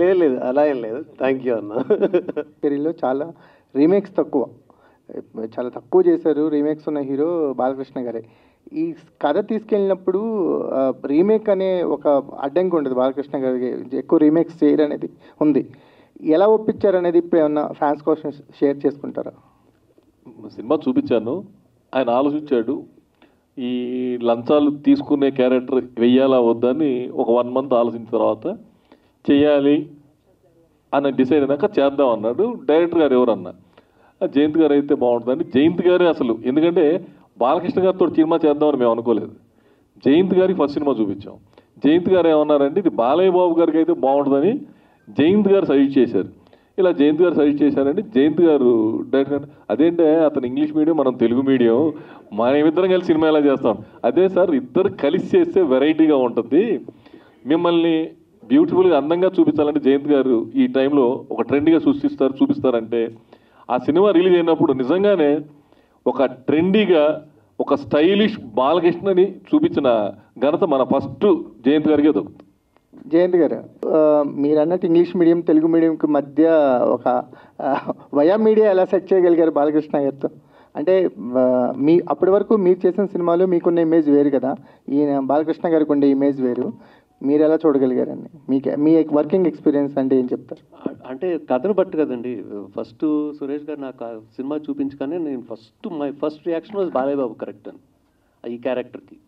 Speaker 3: లేదు అలా ఏం లేదు. థ్యాంక్ యూ అన్న.
Speaker 13: కెరీర్లో చాలా రీమేక్స్ చాలా తక్కువ చేశారు. రీమేక్స్ ఉన్న హీరో బాలకృష్ణ గారే. ఈ కథ తీసుకెళ్ళినప్పుడు రీమేక్ అనే ఒక అడ్డంకి ఉంటుంది బాలకృష్ణ గారికి, ఎక్కువ రీమేక్స్ చేయరనేది ఉంది. ఎలా ఒప్పించారనేది ఇప్పుడు ఏమన్నా ఫ్యాన్స్ కోసం షేర్ చేసుకుంటారా?
Speaker 7: సినిమా చూపించాను, ఆయన ఆలోచించాడు. ఈ లంచాలు తీసుకునే క్యారెక్టర్ వెయ్యాలా వద్దని ఒక 1 month ఆలోచించిన తర్వాత చెయ్యాలి అని డిసైడ్ అయినాక చేద్దాం అన్నాడు. డైరెక్టర్ గారు ఎవరన్నా జయంత్ గారు అయితే బాగుంటుందని. జయంత్ గారే అసలు, ఎందుకంటే బాలకృష్ణ గారితో సినిమా చేద్దామని మేము అనుకోలేదు. జయంత్ గారికి ఫస్ట్ సినిమా చూపించాం. జయంత్ గారు ఏమన్నారంటే ఇది బాలయ్య బాబు గారికి అయితే బాగుంటుందని జయంత్ గారు సజెస్ట్ చేశారు. ఇలా జయంత్ గారు సజెస్ట్ చేశారండి. జయంత్ గారు డైరెక్టర్ అదేంటే అతను ఇంగ్లీష్ మీడియం, మనం తెలుగు మీడియం, మనమిద్దరం కలిసి సినిమా ఎలా చేస్తాం? అదే సార్, ఇద్దరు కలిసి చేస్తే వెరైటీగా ఉంటుంది, మిమ్మల్ని బ్యూటిఫుల్గా అందంగా చూపించాలంటే జయంత్ గారు ఈ టైంలో ఒక ట్రెండ్గా చూపిస్తారంటే ఆ సినిమా రిలీజ్ అయినప్పుడు నిజంగానే ఒక ట్రెండీగా ఒక స్టైలిష్ బాలకృష్ణని చూపించిన ఘనత మన ఫస్ట్ జయంత్ గారికే దొరుకుతుంది.
Speaker 13: జయంత్ గారు, మీరు అన్నట్టు ఇంగ్లీష్ మీడియం తెలుగు మీడియంకి మధ్య ఒక వయా మీడియా ఎలా సెట్ చేయగలిగారు బాలకృష్ణ గారితో? అంటే అప్పటి వరకు మీరు చేసిన సినిమాలు మీకున్న ఇమేజ్ వేరు కదా, ఈయన బాలకృష్ణ గారికి ఉండే ఇమేజ్ వేరు. మీరు ఎలా చూడగలిగారండి? మీ వర్కింగ్ ఎక్స్పీరియన్స్ అంటే ఏం చెప్తారు?
Speaker 6: అంటే కథను బట్టి కదండి. ఫస్ట్ సురేష్ గారు నాకు ఆ సినిమా చూపించగానే నేను my first reaction was Balayya Babu correct అని ఈ క్యారెక్టర్కి.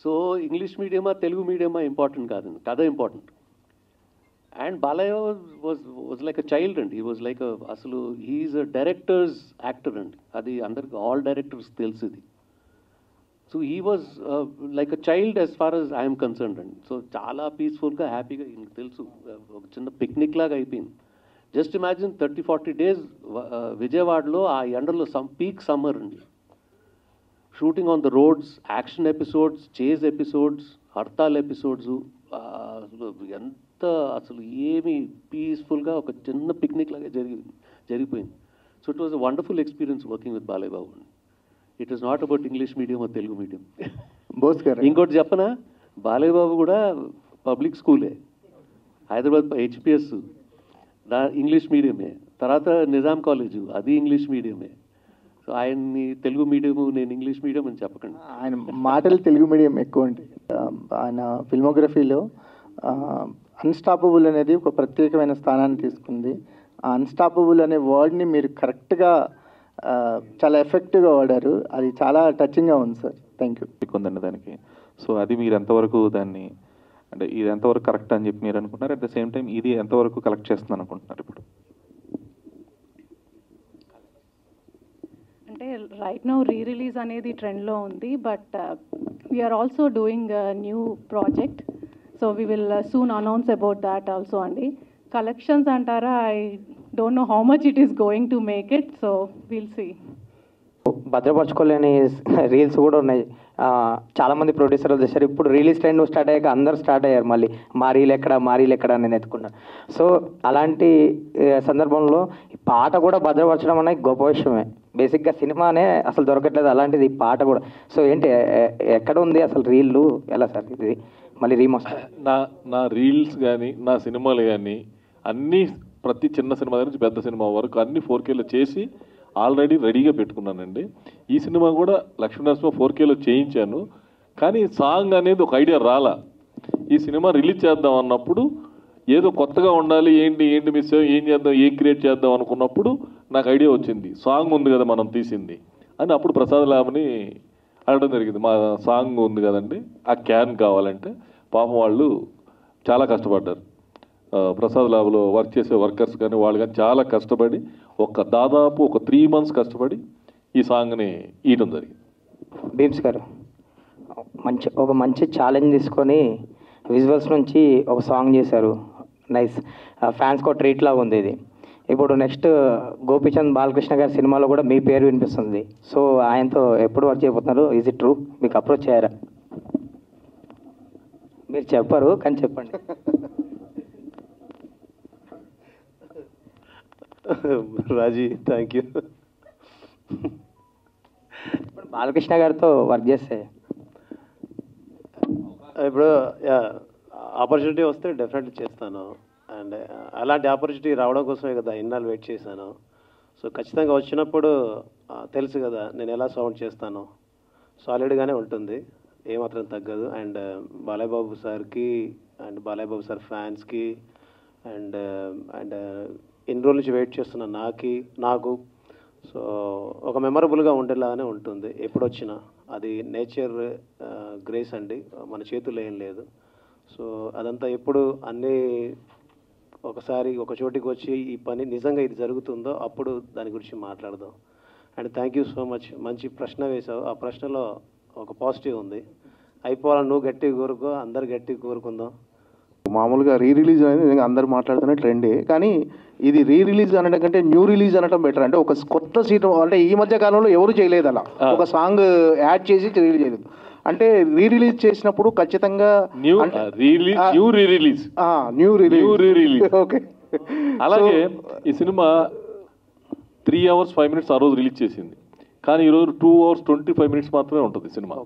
Speaker 6: సో ఇంగ్లీష్ మీడియమా తెలుగు మీడియమా ఇంపార్టెంట్ కాదండి, కథ important. And Balayya was like a child అండి. హీ వాజ్ లైక్ అసలు హీఈస్ అ డైరెక్టర్స్ యాక్టర్ అండి. అది అందరికి ఆల్ డైరెక్టర్స్ తెలుసు ఇది. So he was like a child as far as I'm concerned అండి. సో చాలా పీస్ఫుల్గా హ్యాపీగా ఈయనకు తెలుసు, ఒక చిన్న పిక్నిక్ లాగా అయిపోయింది. జస్ట్ ఇమాజిన్ 30-40 days విజయవాడలో ఆ ఎండలో పీక్ సమ్మర్ అండి, shooting on the roads, action episodes, chase episodes, hartal episodes, ఎంత అసలు ఏమి పీస్ఫుల్గా ఒక చిన్న పిక్నిక్ లాగా జరిగిపోయింది. So it was a wonderful experience working with Balayya Babu. It is not about English medium are Telugu medium. ఇంకోటి చెప్పనా, బాలయ్య బాబు కూడా పబ్లిక్ స్కూలే, హైదరాబాద్ HPS ఇంగ్లీష్ మీడియమే, తర్వాత నిజాం కాలేజు అది ఇంగ్లీష్ మీడియమే. సో ఆయన్ని తెలుగు మీడియము నేను ఇంగ్లీష్ మీడియం అని చెప్పకండి.
Speaker 13: ఆయన మాటలు తెలుగు మీడియం ఎక్కువ ఉంటాయి. ఆయన ఫిల్మోగ్రఫీలో అన్స్టాపబుల్ అనేది ఒక ప్రత్యేకమైన స్థానాన్ని తీసుకుంది. ఆ అన్స్టాపబుల్ అనే వర్డ్ని మీరు కరెక్ట్గా చాలా ఎఫెక్టివ్గా వాడారు. అది చాలా టచింగ్గా ఉంది సార్. Thank you.
Speaker 14: ఉందండి దానికి. సో అది మీరు ఎంతవరకు దాన్ని అంటే ఇది ఎంతవరకు కరెక్ట్ అని చెప్పి మీరు అనుకుంటున్నారు, అట్ ద సేమ్ టైం ఇది ఎంతవరకు కలెక్ట్ చేస్తుంది అనుకుంటున్నారు ఇప్పుడు?
Speaker 1: అంటే రైట్ నౌ రిలీజ్ అనేది ట్రెండ్లో ఉంది, but we're also doing new project. So we will soon announce about that also అండి. కలెక్షన్స్ అంటారా, I don't know how much it is going to make it, so will see.
Speaker 15: భద్రపరచుకోలేని రీల్స్ కూడా ఉన్నాయి. చాలామంది ప్రొడ్యూసర్లు చేశారు. ఇప్పుడు రిలీజ్ ట్రెండ్ స్టార్ట్ అయ్యాక అందరు స్టార్ట్ అయ్యారు మళ్ళీ మా రీల్ ఎక్కడ నేను ఎత్తుకున్నాను. సో అలాంటి సందర్భంలో పాట కూడా భద్రపరచడం అనేది గొప్ప విషయమే. బేసిక్గా సినిమానే అసలు దొరకట్లేదు, అలాంటిది ఈ పాట కూడా. సో ఏంటి ఎక్కడ ఉంది అసలు రీళ్ళు ఎలా సార్ ఇది మళ్ళీ రీమాస్టర్?
Speaker 7: నా రీల్స్ కానీ నా సినిమాలు కానీ అన్నీ ప్రతి చిన్న సినిమా నుంచి పెద్ద సినిమా వరకు అన్ని 4Kలో చేసి ఆల్రెడీ రెడీగా పెట్టుకున్నానండి. ఈ సినిమా కూడా లక్ష్మీనరసింహ 4Kలో చేయించాను, కానీ సాంగ్ అనేది ఒక ఐడియా రాలా. ఈ సినిమా రిలీజ్ చేద్దాం అన్నప్పుడు ఏదో కొత్తగా ఉండాలి, ఏంటి మిస్ ఏం చేద్దాం, ఏం క్రియేట్ చేద్దాం అనుకున్నప్పుడు నాకు ఐడియా వచ్చింది, సాంగ్ ఉంది కదా మనం తీసింది అని. అప్పుడు ప్రసాద్ ల్యాబ్ని అడగడం జరిగింది, మా సాంగ్ ఉంది కదండి, ఆ క్యాన్ కావాలంటే. పాపం వాళ్ళు చాలా కష్టపడ్డారు, ప్రసాద్ ల్యాబ్లో వర్క్ చేసే వర్కర్స్ కానీ వాళ్ళు కానీ చాలా కష్టపడి దాదాపు ఒక 3 months కష్టపడి ఈ సాంగ్ని ఇవ్వడం జరిగింది.
Speaker 15: భీమ్స్ గారు ఒక మంచి ఛాలెంజ్ తీసుకొని విజువల్స్ నుంచి ఒక సాంగ్ చేశారు, నైస్. ఫ్యాన్స్కో ట్రీట్ లాగా ఉంది ఇది. ఇప్పుడు నెక్స్ట్ గోపీచంద్ బాలకృష్ణ గారి సినిమాలో కూడా మీ పేరు వినిపిస్తుంది. సో ఆయనతో ఎప్పుడు వర్క్ చేయబోతున్నారు? Is it true? మీకు అప్రోచ్ అయ్యారా? మీరు చెప్పరు కానీ చెప్పండి.
Speaker 3: రాజీ, థ్యాంక్ యూ.
Speaker 15: ఇప్పుడు బాలకృష్ణ గారితో వర్క్ చేస్తే
Speaker 3: ఇప్పుడు ఆపర్చునిటీ వస్తే డెఫినెట్లీ చేస్తాను. అండ్ అలాంటి ఆపర్చునిటీ రావడం కోసమే కదా ఇన్నాళ్ళు వెయిట్ చేశాను. సో ఖచ్చితంగా వచ్చినప్పుడు తెలుసు కదా నేను ఎలా సౌండ్ చేస్తాను, సాలిడ్గానే ఉంటుంది, ఏమాత్రం తగ్గదు. అండ్ బాలయ్య బాబు సార్కి అండ్ బాలయ్య బాబు సార్ ఫ్యాన్స్కి అండ్ అండ్ ఇన్ని రోజుల నుంచి వెయిట్ చేస్తున్న నాకు సో ఒక మెమరబుల్గా ఉండేలాగానే ఉంటుంది ఎప్పుడు వచ్చినా. అది నేచర్ గ్రేస్ అండి, మన చేతుల్లో ఏం లేదు. సో అదంతా ఎప్పుడు అన్నీ ఒకసారి ఒక చోటికి వచ్చి ఈ పని నిజంగా ఇది జరుగుతుందో అప్పుడు దాని గురించి మాట్లాడదాం. And thank you so much. మంచి ప్రశ్న వేశావు. ఆ ప్రశ్నలో ఒక పాజిటివ్ ఉంది. అయిపోవాలని నువ్వు గట్టిగా కోరుకో, అందరు గట్టిగా కోరుకుందాం.
Speaker 2: మామూలుగా రిలీజ్ అనేది నిజంగా అందరు మాట్లాడుతున్న ట్రెండే, కానీ ఇది రిలీజ్ అనడం కంటే న్యూ రిలీజ్ అనడం బెటర్. అంటే ఒక కొత్త సీట్ అంటే ఈ మధ్య కాలంలో ఎవరు చేయలేదు అలా, ఒక సాంగ్ యాడ్ చేసి రిలీజ్ చేయలేదు. అంటే రిలీజ్ చేసినప్పుడు ఖచ్చితంగా
Speaker 7: న్యూ రిలీజ్.
Speaker 2: ఓకే.
Speaker 7: అలాగే ఈ సినిమా 3 hours 5 minutes ఆ రోజు రిలీజ్ చేసింది, కానీ ఈరోజు 2 hours 25 minutes మాత్రమే ఉంటుంది సినిమా.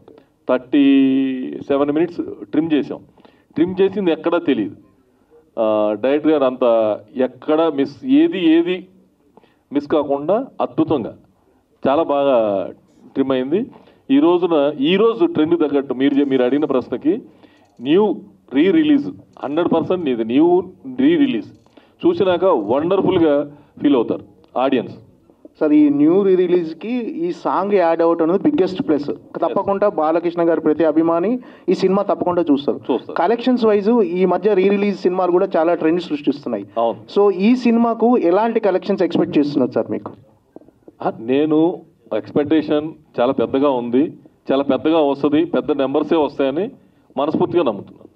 Speaker 7: 37 minutes ట్రిమ్ చేసాం. ట్రిమ్ చేసింది ఎక్కడా తెలియదు. డైరెక్టర్ గారు అంత ఎక్కడ ఏది మిస్ కాకుండా అద్భుతంగా చాలా బాగా ట్రిమ్ అయింది. ఈరోజు ట్రెండ్ తగ్గట్టు మీరు అడిగిన ప్రశ్నకి న్యూ రిలీజ్ 100% ఇది న్యూ రిలీజ్ చూసినాక వండర్ఫుల్గా ఫీల్ అవుతారు ఆడియన్స్.
Speaker 2: సార్ ఈ న్యూ రిలీజ్కి ఈ సాంగ్ యాడ్ అవుట్ అనేది బిగ్గెస్ట్ ప్లస్. తప్పకుండా బాలకృష్ణ గారి ప్రతి అభిమాని ఈ సినిమా తప్పకుండా చూస్తారు. కలెక్షన్స్ వైజ్ ఈ మధ్య రిలీజ్ సినిమాలు కూడా చాలా ట్రెండ్ సృష్టిస్తున్నాయి. సో ఈ సినిమాకు ఎలాంటి కలెక్షన్స్ ఎక్స్పెక్ట్ చేస్తున్నారు సార్ మీకు?
Speaker 7: నేను ఎక్స్పెక్టేషన్ చాలా పెద్దగా ఉంది, చాలా పెద్దగా వస్తుంది, పెద్ద నెంబర్సే వస్తాయని మనస్ఫూర్తిగా నమ్ముతున్నాను.